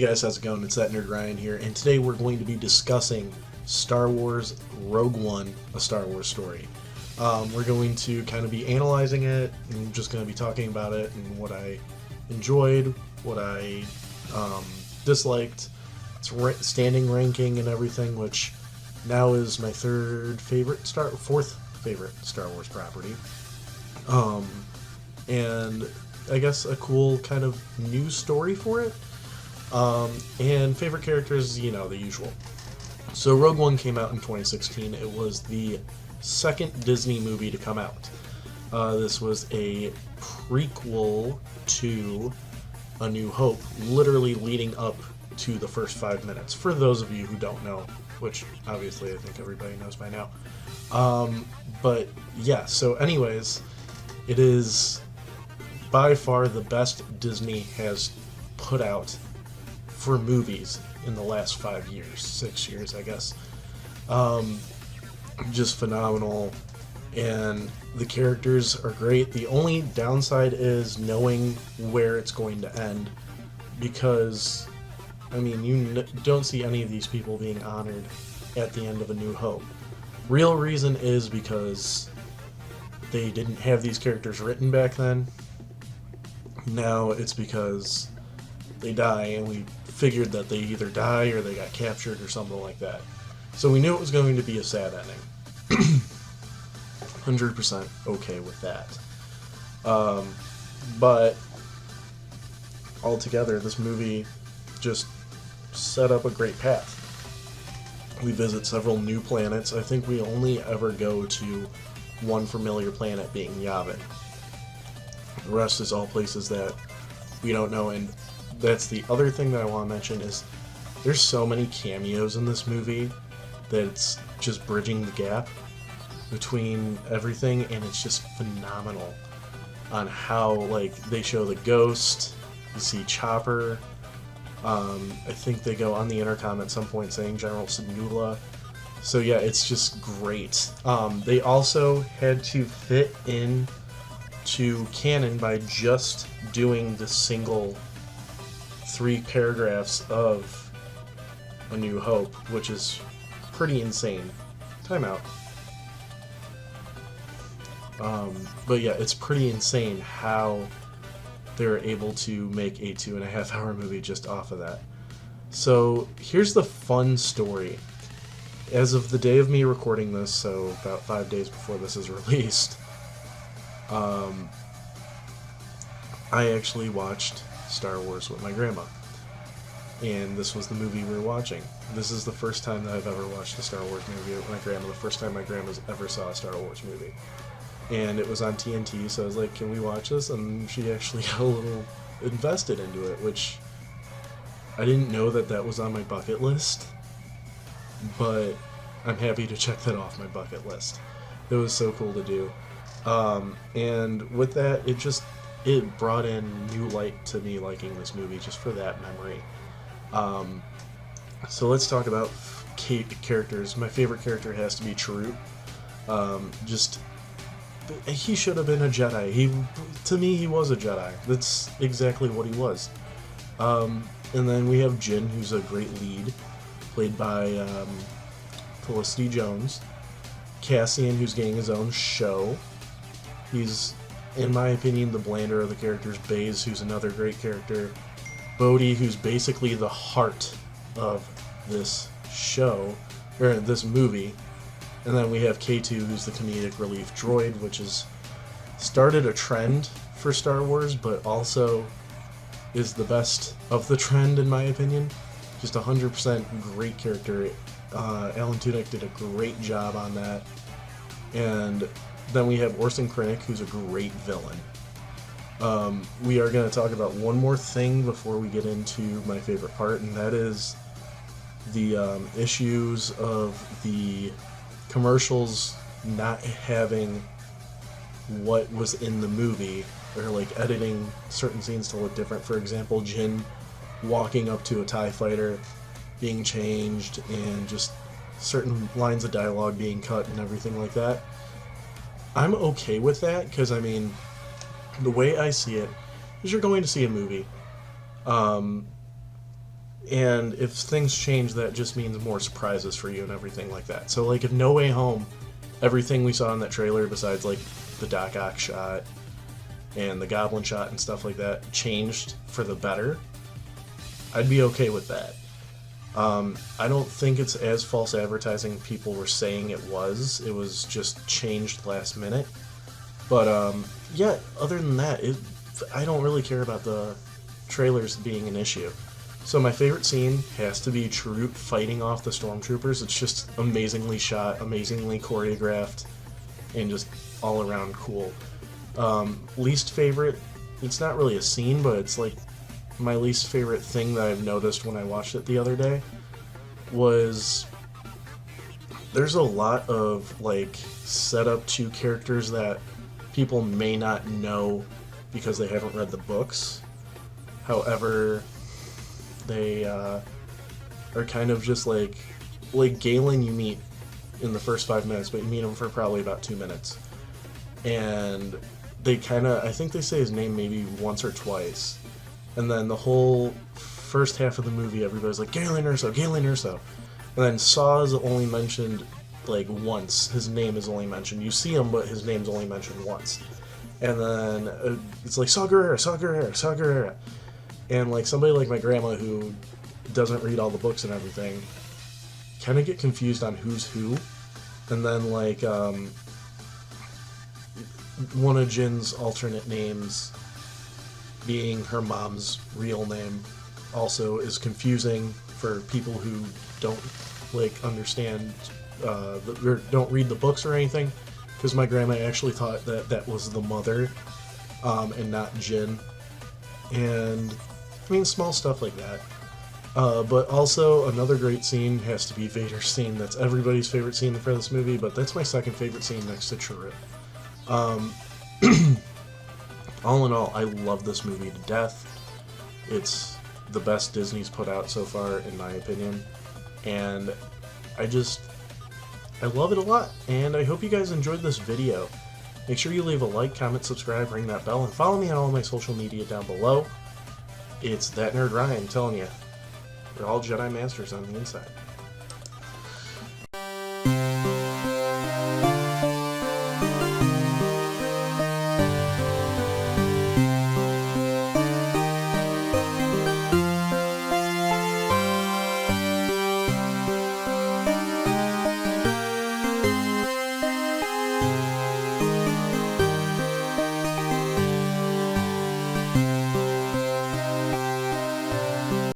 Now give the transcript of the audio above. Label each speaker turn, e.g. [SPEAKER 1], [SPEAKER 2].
[SPEAKER 1] guys, how's it going? It's that nerd Ryan here, and today we're going to be discussing Star Wars Rogue One, a Star Wars story. We're going to kind of be analyzing it, and just going to be talking about it, and what I enjoyed, what I disliked, its standing ranking and everything, which now is my fourth favorite Star Wars property. And I guess a cool kind of new story for it. And favorite characters, the usual. So Rogue One came out in 2016. It was the second Disney movie to come out. This was a prequel to A New Hope, literally leading up to the first 5 minutes. For those of you who don't know, which obviously I think everybody knows by now. But yeah, so anyways, it is by far the best Disney has put out for movies in the last 5 years, 6 years, I guess. Just phenomenal, and the characters are great. The only downside is knowing where it's going to end, because, I mean, you don't see any of these people being honored at the end of A New Hope. Real reason is because they didn't have these characters written back then. Now it's because they die, and we figured that they either die or they got captured or something like that. So we knew it was going to be a sad ending. 100% okay with that. But altogether, this movie just set up a great path. We visit several new planets. I think we only ever go to one familiar planet, being Yavin. The rest is all places that we don't know, and that's the other thing that I want to mention is there's so many cameos in this movie that it's just bridging the gap between everything, and it's just phenomenal on how, like, they show the Ghost, you see Chopper, I think they go on the intercom at some point saying General Syndulla. So yeah, it's just great. They also had to fit in to canon by just doing the single 3 paragraphs of A New Hope, which is pretty insane. Time out. But yeah, it's pretty insane how they're able to make a 2.5 hour movie just off of that. So here's the fun story. As of the day of me recording this, so about 5 days before this is released, I actually watched Star Wars with my grandma. And this was the movie we were watching. This is the first time that I've ever watched a Star Wars movie with my grandma, the first time my grandma's ever saw a Star Wars movie. And it was on TNT, so I was like, can we watch this? And she actually got a little invested into it, which I didn't know that was on my bucket list, but I'm happy to check that off my bucket list. It was so cool to do. And with that, it brought in new light to me liking this movie just for that memory. So let's talk about characters. My favorite character has to be Chirrut. He should have been a Jedi. To me, he was a Jedi. That's exactly what he was. And then we have Jyn, who's a great lead, played by Felicity Jones. Cassian, who's getting his own show. He's, in my opinion, the blander of the characters. Baze, who's another great character. Bodhi, who's basically the heart of this show, or this movie. And then we have K2, who's the comedic relief droid, which has started a trend for Star Wars, but also is the best of the trend, in my opinion. Just 100% great character. Alan Tudyk did a great job on that. And then we have Orson Krennic, who's a great villain. We are going to talk about one more thing before we get into my favorite part, and that is the issues of the commercials not having what was in the movie, or like editing certain scenes to look different. For example, Jyn walking up to a TIE fighter being changed, and just certain lines of dialogue being cut and everything like that. I'm okay with that, because I mean, the way I see it is you're going to see a movie. And if things change, that just means more surprises for you and everything like that. So, like, if No Way Home, everything we saw in that trailer, besides, like, the Doc Ock shot and the Goblin shot and stuff like that, changed for the better, I'd be okay with that. I don't think it's as false advertising people were saying it was. It was just changed last minute. But, yeah, other than that, I don't really care about the trailers being an issue. So my favorite scene has to be Chirrut fighting off the stormtroopers. It's just amazingly shot, amazingly choreographed, and just all around cool. Least favorite, it's not really a scene, but it's like my least favorite thing that I've noticed when I watched it the other day was there's a lot of like setup to characters that people may not know because they haven't read the books. However, they are kind of just like Galen you meet in the first 5 minutes, but you meet him for probably about 2 minutes. And they kind of, I think they say his name maybe once or twice. And then the whole first half of the movie, everybody's like, Galen Erso, Galen Erso. And then Saw is only mentioned like once. His name is only mentioned. You see him, but his name's only mentioned once. And then it's like, Saw Gerrera, Saw Gerrera, Saw Gerrera. And like somebody like my grandma who doesn't read all the books and everything kind of get confused on who's who. And then like one of Jin's alternate names being her mom's real name also is confusing for people who don't like understand or don't read the books or anything, because my grandma actually thought that that was the mother and not Jin. And I mean, small stuff like that. But also, another great scene has to be Vader's scene. That's everybody's favorite scene for this movie, but that's my second favorite scene next to Chirrut. All in all, I love this movie to death. It's the best Disney's put out so far, in my opinion. And I love it a lot. And I hope you guys enjoyed this video. Make sure you leave a like, comment, subscribe, ring that bell, and follow me on all my social media down below. It's That Nerd Ryan telling you, we're all Jedi Masters on the inside.